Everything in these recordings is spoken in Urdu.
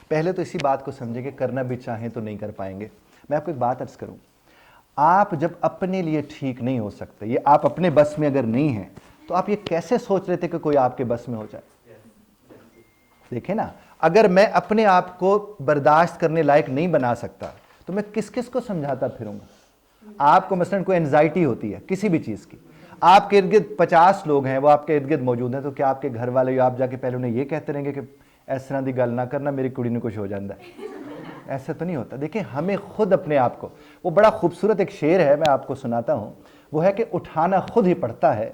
پہلے تو اسی بات کو سمجھیں کہ کرنا بھی چاہیں تو نہیں کر پائیں گے. میں آپ کو ایک بات عرض کروں, آپ جب اپنے لیے ٹھیک نہیں ہو سکتے, یہ آپ اپنے بس میں اگر نہیں ہیں, تو آپ یہ کیسے سوچ رہے تھے کہ کوئی آپ کے بس میں ہو جائے؟ دیکھیں نا, اگر میں اپنے آپ کو برداشت کرنے لائق نہیں بنا سکتا تو میں کس کس کو سمجھاتا پھروں گا؟ آپ کو مثلا کوئی انزائٹی ہوتی ہے کسی بھی چیز کی, آپ کے ارد گرد 50 لوگ ہیں, وہ آپ کے ارد گرد موجود ہیں, تو کیا آپ کے گھر والے یا آپ جا کے پہلے انہیں یہ کہتے رہیں گے کہ اس طرح دی گل نہ کرنا, میری کڑی نے کچھ ہو جاتا ہے؟ ایسا تو نہیں ہوتا. دیکھیں, ہمیں خود اپنے آپ کو, وہ بڑا خوبصورت ایک شعر ہے, میں آپ کو سناتا ہوں, وہ ہے کہ اٹھانا خود ہی پڑتا ہے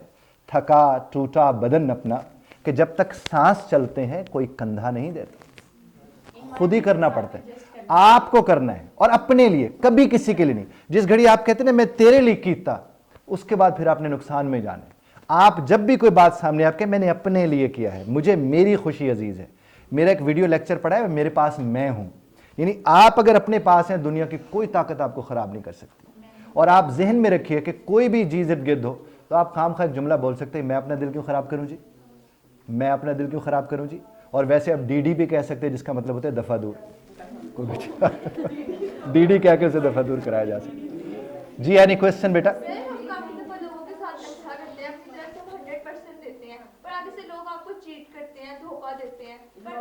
تھکا ٹوٹا بدن اپنا, کہ جب تک سانس چلتے ہیں کوئی کندھا نہیں دیتا. خود ہی کرنا پڑتا ہے, آپ کو کرنا ہے, اور اپنے لیے, کبھی کسی کے لیے نہیں. جس گھڑی آپ کہتے ہیں نا میں تیرے لیے کیتا, اس کے بعد پھر آپ نے نقصان میں جانا ہے. آپ جب بھی کوئی بات سامنے آپ کے, میں نے اپنے لیے کیا ہے, مجھے میری خوشی عزیز ہے. میرا ایک ویڈیو لیکچر پڑھا ہے, میرے پاس میں ہوں, یعنی آپ اگر اپنے پاس ہیں, دنیا کی کوئی طاقت آپ کو خراب نہیں کر سکتی. اور آپ ذہن میں رکھیے کہ کوئی بھی چیز ارد گرد ہو تو آپ خام خواہ ایک جملہ بول سکتے ہیں, میں اپنا دل کیوں خراب کروں جی, میں اپنا دل کیوں خراب کروں جی. اور ویسے آپ ڈی ڈی بھی کہہ سکتے ہیں, جس کا مطلب ہوتا ہے دفعہ دور. ڈی ڈی کہہ کے اسے دفعہ دور کرایا جا سکتا. جی اینی کوشچن بیٹا؟ ہم کافی دفعہ لوگوں کے ساتھ اچھا کرتے ہیں, اپنی طرف سے ہم 100% دیتے ہیں, پر آگے سے لوگ آپ کو چیٹ کرتے ہیں, دھوکہ دیتے ہیں, پر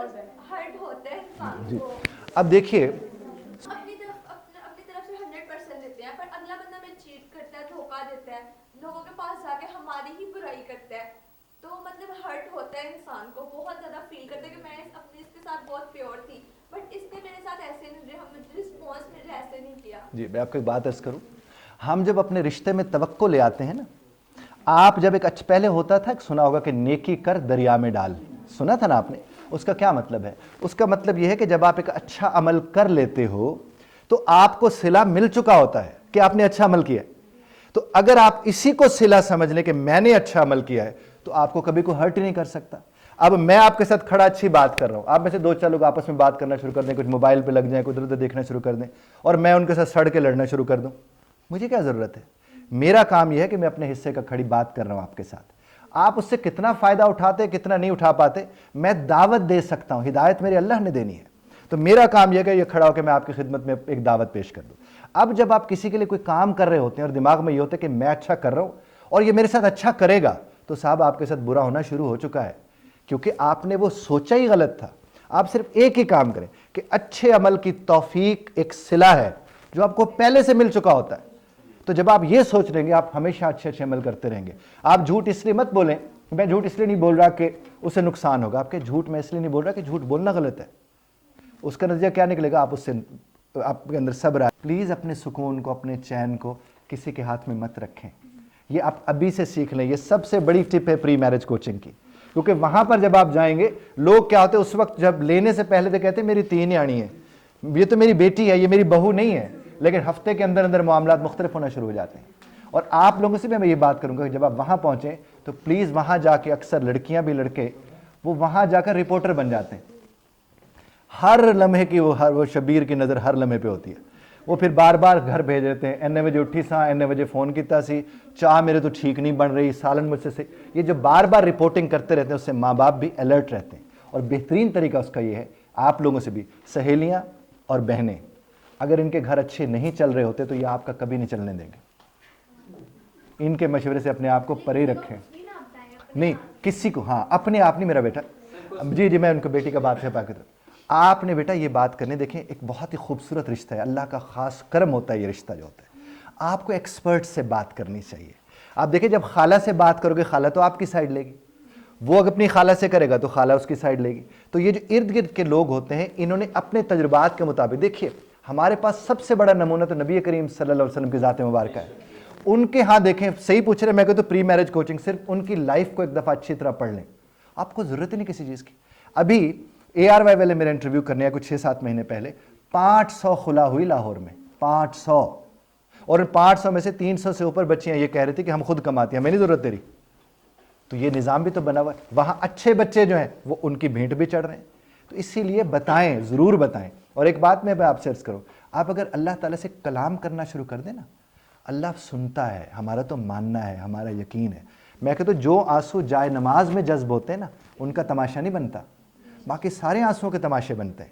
ہرٹ ہوتا ہے انسان کو. اب دیکھیے, اپنی طرف سے 100% دیتے ہیں, پر اگلا بندہ ہمیں چیٹ کرتا ہے, دھوکہ دیتا ہے, لوگوں کے پاس جا کے ہماری ہی برائی کرتا ہے, تو مطلب ہرٹ ہوتا ہے انسان کو, بہت زیادہ فیل کرتا ہے کہ میں اس کے ساتھ بہت پیور تھی, بٹ اس نے میرے ساتھ ایسے نہیں, رسپانس میرے ایسے نہیں کیا. جی میں آپ کو ایک بات عرض کروں, ہم جب اپنے رشتے میں توقع لے آتے ہیں نا, آپ جب ایک پہلے ہوتا تھا, سنا ہوگا کہ نیکی کر دریا میں ڈال, سنا تھا نا آپ نے؟ اس کا کیا مطلب ہے؟ اس کا مطلب یہ ہے کہ جب آپ ایک اچھا عمل کر لیتے ہو تو آپ کو صلہ مل چکا ہوتا ہے کہ آپ نے اچھا عمل کیا ہے. تو اگر آپ اسی کو صلہ سمجھ لیں کہ میں نے اچھا عمل کیا ہے, تو آپ کو کبھی کوئی ہرٹ ہی نہیں کر سکتا. اب میں آپ کے ساتھ کھڑا اچھی بات کر رہا ہوں, آپ میں سے 2-4 لوگ آپس میں بات کرنا شروع کر دیں, کچھ موبائل پہ لگ جائیں, کچھ ادھر ادھر دیکھنا شروع کر دیں, اور میں ان کے ساتھ سڑ کے لڑنا شروع کر دوں, مجھے کیا ضرورت ہے؟ میرا کام یہ ہے کہ میں اپنے حصے کا کھڑی بات کر رہا ہوں آپ کے ساتھ. آپ اس سے کتنا فائدہ اٹھاتے, کتنا نہیں اٹھا پاتے, میں دعوت دے سکتا ہوں, ہدایت میرے اللہ نے دینی ہے. تو میرا کام یہ ہے کہ یہ کھڑا ہو کے میں آپ کی خدمت میں ایک دعوت پیش کر دوں. اب جب آپ کسی کے لیے کوئی کام کر رہے ہوتے ہیں اور دماغ میں یہ ہوتا ہے کہ میں اچھا کر رہا ہوں اور یہ میرے ساتھ اچھا کرے گا, تو صاحب آپ کے ساتھ برا ہونا شروع ہو چکا ہے, کیونکہ آپ نے وہ سوچا ہی غلط تھا. آپ صرف ایک ہی کام کریں کہ اچھے عمل کی توفیق ایک صلہ ہے جو آپ کو پہلے سے مل چکا ہوتا ہے. تو جب آپ یہ سوچ رہیں گے, آپ ہمیشہ اچھے اچھے عمل کرتے رہیں گے. آپ جھوٹ اس لیے مت بولیں, میں جھوٹ اس لیے نہیں بول رہا کہ اسے نقصان ہوگا, آپ کے جھوٹ میں اس لیے نہیں بول رہا کہ جھوٹ بولنا غلط ہے. اس کا نتیجہ کیا نکلے گا؟ آپ اس سے, آپ کے اندر صبر آئے. پلیز اپنے سکون کو, اپنے چین کو کسی کے ہاتھ میں مت رکھیں. یہ آپ ابھی سے سیکھ لیں, یہ سب سے بڑی ٹپ ہے پری میرج کوچنگ کی. کیونکہ وہاں پر جب آپ جائیں گے, لوگ کیا ہوتے ہیں اس وقت جب لینے سے پہلے تو کہتے ہیں میری تین آنی ہے, یہ تو میری بیٹی ہے, یہ میری بہو نہیں ہے, لیکن ہفتے کے اندر اندر معاملات مختلف ہونا شروع ہو جاتے ہیں. اور آپ لوگوں سے بھی میں یہ بات کروں گا کہ جب آپ وہاں پہنچیں تو پلیز وہاں جا کے, اکثر لڑکیاں بھی لڑکے, وہ وہاں جا کر رپورٹر بن جاتے ہیں. ہر لمحے کی وہ شبیر کی نظر ہر لمحے پہ ہوتی ہے. وہ پھر بار بار گھر بھیج دیتے ہیں, این بجے اٹھی سا, این بجے فون کیتا سی, چاہ میرے تو ٹھیک نہیں بن رہی, سالن مجھ سے. یہ جو بار بار رپورٹنگ کرتے رہتے ہیں, اس سے ماں باپ بھی الرٹ رہتے ہیں. اور بہترین طریقہ اس کا یہ ہے, آپ لوگوں سے بھی, سہیلیاں اور بہنیں, اگر ان کے گھر اچھے نہیں چل رہے ہوتے تو یہ آپ کا کبھی نہیں چلنے دیں گے. ان کے مشورے سے اپنے آپ کو پرے رکھیں. نہیں کسی کو, ہاں اپنے آپ نہیں میرا بیٹا, جی میں ان کو بیٹی کا بات ہے پاکر, آپ نے بیٹا یہ بات کرنے, دیکھیں ایک بہت ہی خوبصورت رشتہ ہے, اللہ کا خاص کرم ہوتا ہے یہ رشتہ جو ہوتا ہے. آپ کو ایکسپرٹ سے بات کرنی چاہیے. آپ دیکھیں جب خالہ سے بات کرو گے, خالہ تو آپ کی سائڈ لے گی, وہ اگر اپنی خالہ سے کرے گا تو خالہ اس کی سائڈ لے گی. تو یہ جو ارد گرد کے لوگ ہوتے ہیں, انہوں نے اپنے تجربات کے مطابق, دیکھیے ہمارے پاس سب سے بڑا نمونہ تو نبی کریم صلی اللہ علیہ وسلم کی ذات مبارکہ ہے. ان کے ہاں دیکھیں, صحیح پوچھ رہے, میں کہتا ہوں پری میرج کوچنگ, صرف ان کی لائف کو ایک دفعہ اچھی طرح پڑھ لیں, آپ کو ضرورت ہی نہیں کسی چیز کی. ابھی اے آر وائی والے میرا انٹرویو کرنے ہیں کچھ 6-7 مہینے پہلے, 500 خلا ہوئی لاہور میں, 500, اور ان 500 میں سے 300 سے اوپر بچیاں یہ کہہ رہی تھی کہ ہم خود کماتی ہیں, ہمیں نہیں ضرورت تیری. تو یہ نظام بھی تو بنا ہوا ہے. وہاں اچھے بچے جو ہیں وہ ان کی بھینٹ بھی چڑھ رہے ہیں. تو اسی لیے بتائیں, ضرور بتائیں. اور ایک بات میں آپ سے عرض کروں, آپ اگر اللہ تعالیٰ سے کلام کرنا شروع کر دیں نا, اللہ سنتا ہے. ہمارا تو ماننا ہے, ہمارا یقین ہے. میں کہتا ہوں جو آنسو جائے نماز میں جذب ہوتے ہیں نا, ان کا تماشا نہیں بنتا, باقی سارے آنسوؤں کے تماشے بنتے ہیں.